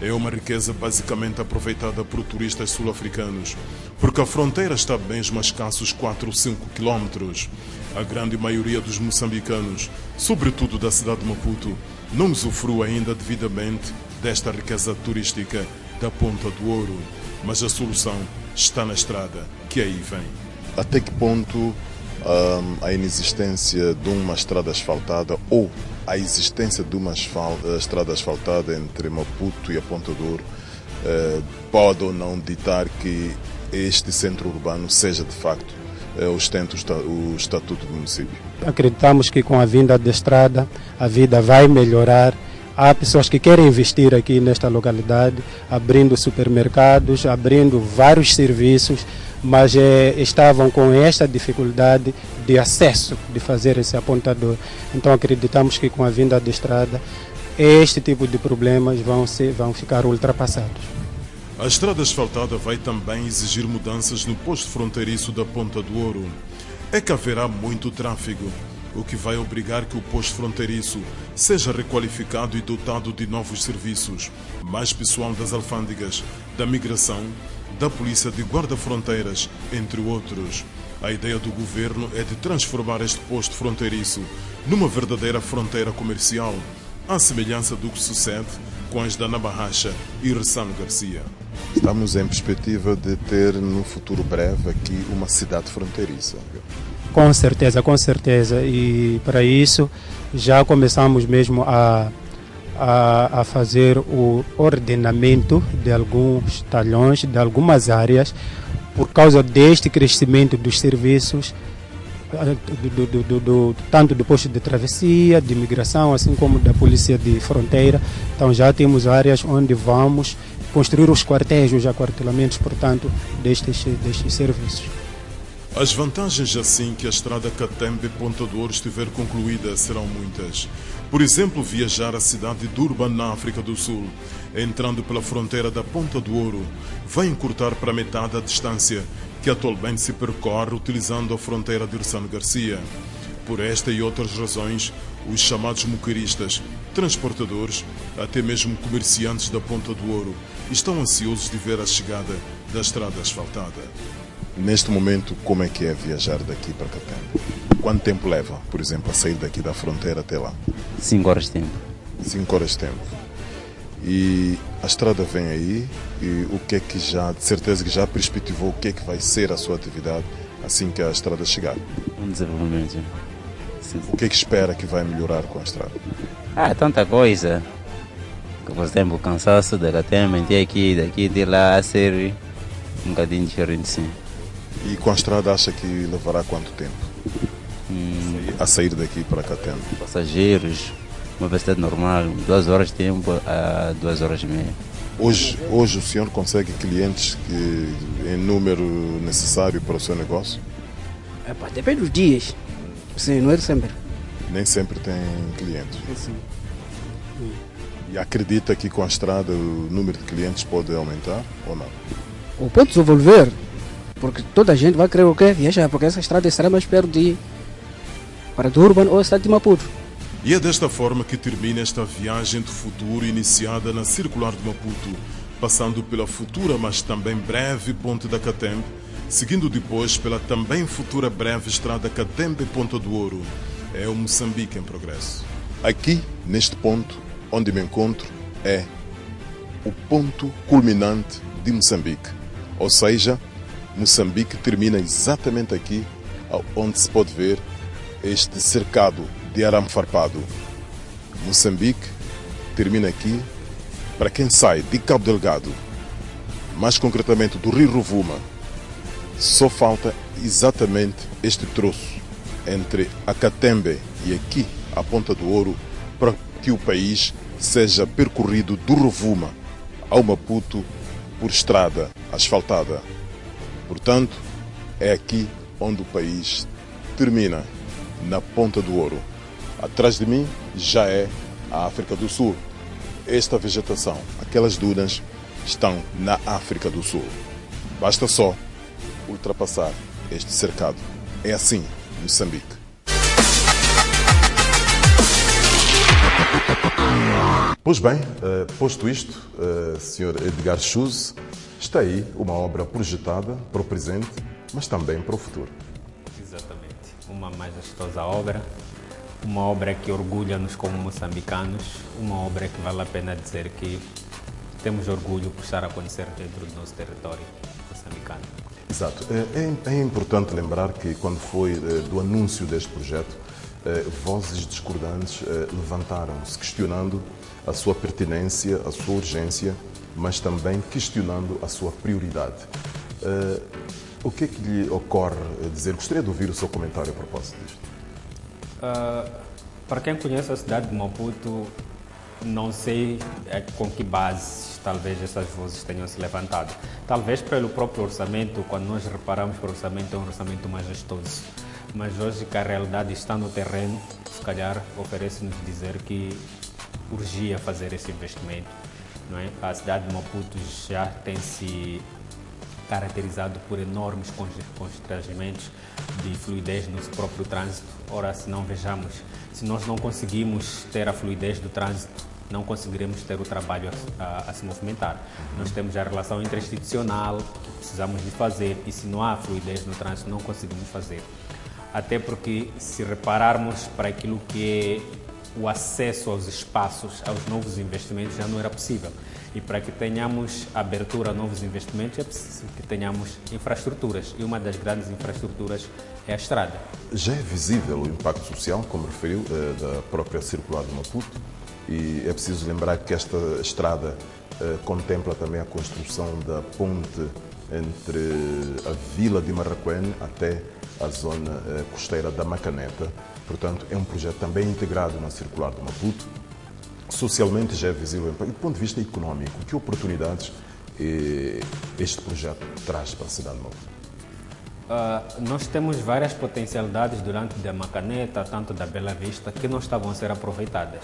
É uma riqueza basicamente aproveitada por turistas sul-africanos, porque a fronteira está mesmo a escassos 4 ou 5 quilómetros. A grande maioria dos moçambicanos, sobretudo da cidade de Maputo, não usufrui ainda devidamente desta riqueza turística da Ponta do Ouro, mas a solução está na estrada, que aí vem. Até que ponto a inexistência de uma estrada asfaltada ou a existência de uma estrada asfaltada entre Maputo e a Ponta do Ouro pode ou não ditar que este centro urbano seja de facto ostenta o estatuto do município? Acreditamos que com a vinda da estrada a vida vai melhorar. Há pessoas que querem investir aqui nesta localidade, abrindo supermercados, abrindo vários serviços, mas estavam com esta dificuldade de acesso, de fazer esse apontador. Então acreditamos que com a vinda da estrada, este tipo de problemas vão ficar ultrapassados. A estrada asfaltada vai também exigir mudanças no posto fronteiriço da Ponta do Ouro. É que haverá muito tráfego, o que vai obrigar que o posto fronteiriço seja requalificado e dotado de novos serviços, mais pessoal das alfândegas, da migração, da polícia de guarda-fronteiras, entre outros. A ideia do governo é de transformar este posto fronteiriço numa verdadeira fronteira comercial, à semelhança do que sucede com as da Nabarracha e Ressano Garcia. Estamos em perspectiva de ter no futuro breve aqui uma cidade fronteiriça. Com certeza. E para isso já começamos mesmo a fazer o ordenamento de alguns talhões, de algumas áreas, por causa deste crescimento dos serviços, tanto do posto de travessia, de imigração, assim como da polícia de fronteira. Então já temos áreas onde vamos construir os quartéis, os aquartelamentos, portanto, destes serviços. As vantagens assim que a estrada Catembe-Ponta do Ouro estiver concluída serão muitas. Por exemplo, viajar à cidade de Durban, na África do Sul, entrando pela fronteira da Ponta do Ouro, vai encurtar para metade a distância que atualmente se percorre utilizando a fronteira de Ressano Garcia. Por esta e outras razões, os chamados moquiristas, transportadores, até mesmo comerciantes da Ponta do Ouro, estão ansiosos de ver a chegada da estrada asfaltada. Neste momento, como é que é viajar daqui para Catembe? Quanto tempo leva, por exemplo, a sair daqui da fronteira até lá? 5 horas de tempo. 5 horas de tempo. E a estrada vem aí, e o que é que já, de certeza que já perspectivou o que é que vai ser a sua atividade assim que a estrada chegar? Um desenvolvimento. Sim. O que é que espera que vai melhorar com a estrada? Tanta coisa. Por exemplo, o cansaço da Catembe, daqui de lá a ser um bocadinho diferente, sim. E com a estrada acha que levará quanto tempo a sair daqui para Catembe? Passageiros, uma velocidade normal, 2 horas de tempo a 2 horas e meia. Hoje o senhor consegue clientes em número necessário para o seu negócio? Depende dos dias. Sim, não é sempre. Nem sempre tem clientes? Sim. E acredita que com a estrada o número de clientes pode aumentar ou não? Ou pode desenvolver, porque toda a gente vai querer o quê? Viajar, porque essa estrada será mais perto de ir para Durban ou a cidade de Maputo. E é desta forma que termina esta viagem do futuro iniciada na Circular de Maputo, passando pela futura, mas também breve Ponte da Catembe, seguindo depois pela também futura breve estrada Catembe-Ponta do Ouro. É o Moçambique em progresso. Aqui, neste ponto, onde me encontro, é o ponto culminante de Moçambique. Ou seja, Moçambique termina exatamente aqui, onde se pode ver este cercado de arame farpado. Moçambique termina aqui para quem sai de Cabo Delgado, mais concretamente do Rio Rovuma, só falta exatamente este troço entre a Catembe e aqui a Ponta do Ouro para que o país seja percorrido do Rovuma ao Maputo por estrada asfaltada. Portanto, é aqui onde o país termina, na Ponta do Ouro. Atrás de mim já é a África do Sul. Esta vegetação, aquelas dunas, estão na África do Sul. Basta só ultrapassar este cercado. É assim, Moçambique. Pois bem, posto isto, Sr. Edgar Chuse, está aí uma obra projetada para o presente, mas também para o futuro. Exatamente. Uma majestosa obra, uma obra que orgulha-nos como moçambicanos, uma obra que vale a pena dizer que temos orgulho por estar a acontecer dentro do nosso território moçambicano. Exato. É importante lembrar que quando foi do anúncio deste projeto, vozes discordantes levantaram-se, questionando a sua pertinência, a sua urgência, mas também questionando a sua prioridade. O que é que lhe ocorre dizer? Gostaria de ouvir o seu comentário a propósito disto. Para quem conhece a cidade de Maputo, não sei com que bases talvez essas vozes tenham se levantado. Talvez pelo próprio orçamento, quando nós reparamos para o orçamento, é um orçamento majestoso. Mas hoje que a realidade está no terreno, se calhar oferece-nos dizer que urgia fazer esse investimento. Não é? A cidade de Maputo já tem se caracterizado por enormes constrangimentos de fluidez no próprio trânsito. Ora, se não vejamos, se nós não conseguimos ter a fluidez do trânsito, não conseguiremos ter o trabalho a se movimentar. Nós temos a relação interinstitucional que precisamos de fazer e se não há fluidez no trânsito, não conseguimos fazer. Até porque, se repararmos para aquilo que é o acesso aos espaços, aos novos investimentos, já não era possível. E para que tenhamos abertura a novos investimentos, é preciso que tenhamos infraestruturas. E uma das grandes infraestruturas é a estrada. Já é visível o impacto social, como referiu, da própria circular de Maputo. E é preciso lembrar que esta estrada contempla também a construção da ponte entre a vila de Marraquém até a zona costeira da Macaneta. Portanto, é um projeto também integrado na circular de Maputo. Socialmente já é visível. E do ponto de vista económico, que oportunidades este projeto traz para a cidade de Maputo? Nós temos várias potencialidades durante a Macaneta, tanto da Bela Vista, que não estavam a ser aproveitadas.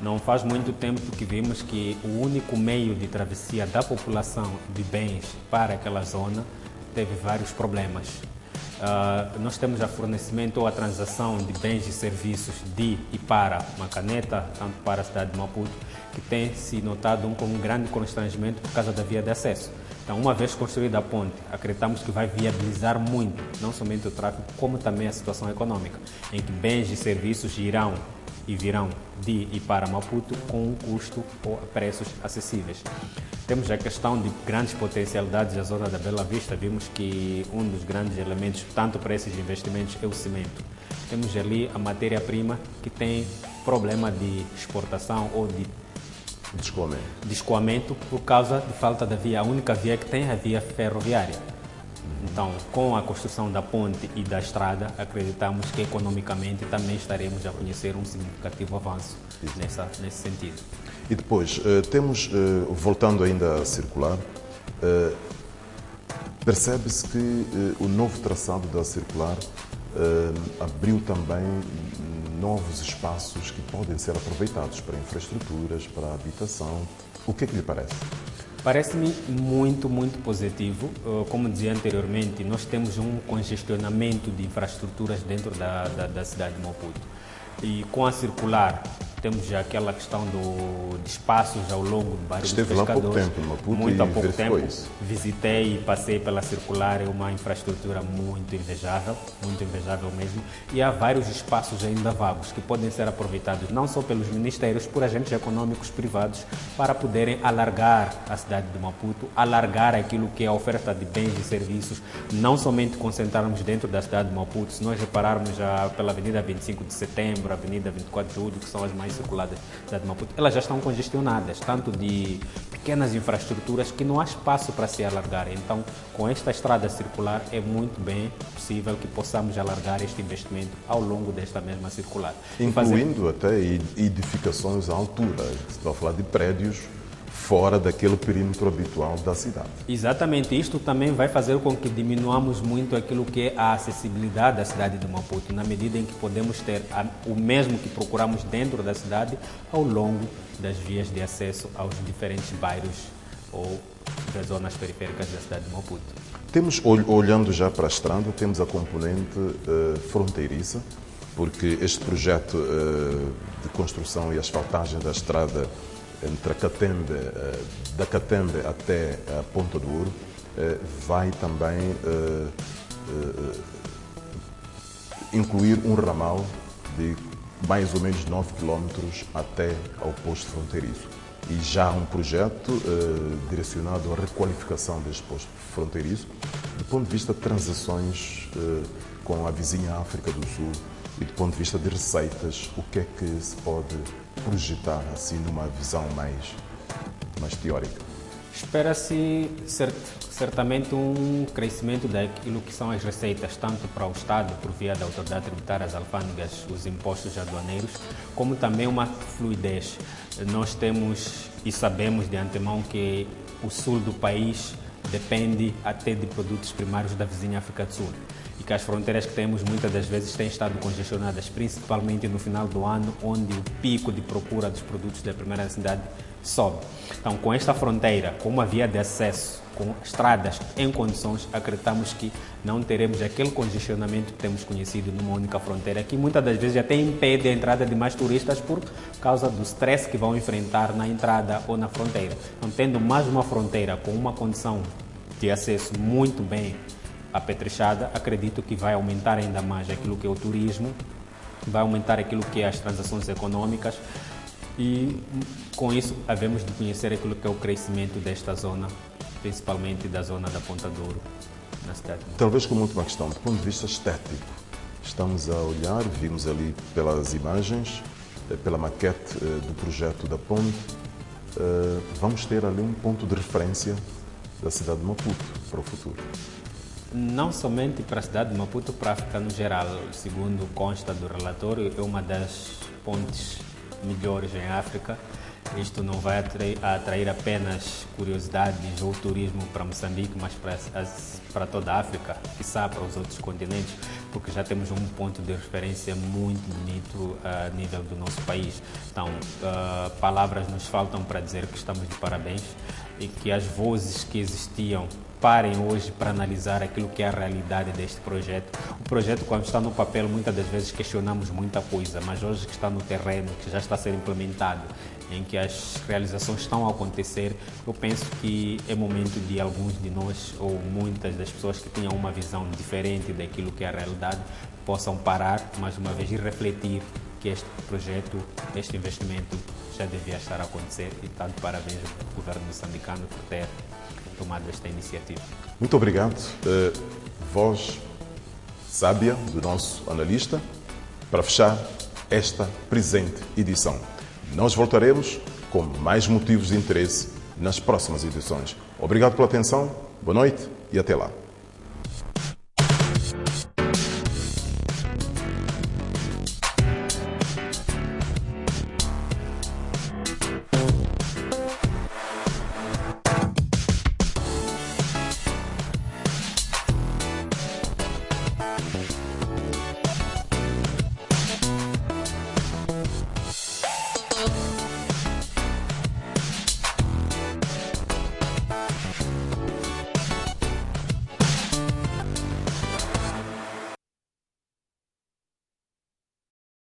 Não faz muito tempo que vimos que o único meio de travessia da população de bens para aquela zona teve vários problemas. Nós temos a fornecimento ou a transação de bens e serviços de e para Macaneta, tanto para a cidade de Maputo, que tem se notado com um grande constrangimento por causa da via de acesso. Então, uma vez construída a ponte, acreditamos que vai viabilizar muito, não somente o tráfego, como também a situação econômica, em que bens e serviços irão e virão de e para Maputo com um custo ou preços acessíveis. Temos a questão de grandes potencialidades da zona da Bela Vista. Vimos que um dos grandes elementos, tanto para esses investimentos, é o cimento. Temos ali a matéria-prima que tem problema de exportação ou de escoamento por causa de falta da via. A única via que tem é a via ferroviária. Então, com a construção da ponte e da estrada, acreditamos que economicamente também estaremos a conhecer um significativo avanço nesse sentido. E depois, temos, voltando ainda a circular, percebe-se que o novo traçado da circular abriu também novos espaços que podem ser aproveitados para infraestruturas, para a habitação. O que é que lhe parece? Parece-me muito positivo. Como dizia anteriormente, nós temos um congestionamento de infraestruturas dentro da cidade de Maputo. E com a circular, temos já aquela questão de espaços ao longo do bairro dos Pescadores. Esteve lá há pouco tempo, no Maputo, muito há pouco tempo. Isso. Visitei e passei pela circular, é uma infraestrutura muito invejável mesmo. E há vários espaços ainda vagos que podem ser aproveitados não só pelos ministérios, por agentes econômicos privados, para poderem alargar a cidade de Maputo, alargar aquilo que é a oferta de bens e serviços, não somente concentrarmos dentro da cidade de Maputo. Se nós repararmos já pela Avenida 25 de Setembro, Avenida 24 de Julho, que são as mais mais circuladas da cidade de Maputo, elas já estão congestionadas, tanto de pequenas infraestruturas que não há espaço para se alargar. Então, com esta estrada circular, é muito bem possível que possamos alargar este investimento ao longo desta mesma circular. Incluindo até edificações à altura. Estou a falar de prédios fora daquele perímetro habitual da cidade. Exatamente, isto também vai fazer com que diminuamos muito aquilo que é a acessibilidade da cidade de Maputo, na medida em que podemos ter o mesmo que procuramos dentro da cidade ao longo das vias de acesso aos diferentes bairros ou das zonas periféricas da cidade de Maputo. Temos, olhando já para a estrada, temos a componente fronteiriça, porque este projeto de construção e asfaltagem da estrada entre da Catembe até a Ponta do Ouro, vai também incluir um ramal de mais ou menos 9 km até ao posto fronteiriço. E já há um projeto direcionado à requalificação deste posto fronteiriço, do ponto de vista de transações com a vizinha África do Sul e do ponto de vista de receitas, o que é que se pode projetar assim numa visão mais teórica? Espera-se certamente um crescimento daquilo que são as receitas, tanto para o Estado, por via da autoridade tributária, as alfândegas, os impostos aduaneiros, como também uma fluidez. Nós temos e sabemos de antemão que o sul do país depende até de produtos primários da vizinha África do Sul, e que as fronteiras que temos muitas das vezes têm estado congestionadas, principalmente no final do ano, onde o pico de procura dos produtos da primeira necessidade sobe. Então, com esta fronteira, com uma via de acesso, com estradas em condições, acreditamos que não teremos aquele congestionamento que temos conhecido numa única fronteira, que muitas das vezes até impede a entrada de mais turistas por causa do stress que vão enfrentar na entrada ou na fronteira. Então, tendo mais uma fronteira com uma condição de acesso muito bem apetrechada, acredito que vai aumentar ainda mais aquilo que é o turismo, vai aumentar aquilo que é as transações econômicas, e com isso havemos de conhecer aquilo que é o crescimento desta zona, principalmente da zona da Ponta do Ouro, na cidade. Talvez como última questão, do ponto de vista estético, estamos a olhar, vimos ali pelas imagens, pela maquete do projeto da ponte, vamos ter ali um ponto de referência da cidade de Maputo para o futuro. Não somente para a cidade de Maputo, para a África no geral. Segundo consta do relatório, é uma das pontes melhores em África. Isto não vai atrair apenas curiosidades ou turismo para Moçambique, mas para toda a África, quiçá para os outros continentes, porque já temos um ponto de referência muito bonito a nível do nosso país. Então, palavras nos faltam para dizer que estamos de parabéns e que as vozes que existiam parem hoje para analisar aquilo que é a realidade deste projeto. O projeto, quando está no papel, muitas das vezes questionamos muita coisa, mas hoje que está no terreno, que já está a ser implementado, em que as realizações estão a acontecer, eu penso que é momento de alguns de nós, ou muitas das pessoas que tinham uma visão diferente daquilo que é a realidade, possam parar, mais uma vez, e refletir que este projeto, este investimento já devia estar a acontecer, e tanto parabéns ao governo moçambicano por ter tomado esta iniciativa. Muito obrigado. Voz sábia do nosso analista para fechar esta presente edição. Nós voltaremos com mais motivos de interesse nas próximas edições. Obrigado pela atenção, boa noite e até lá.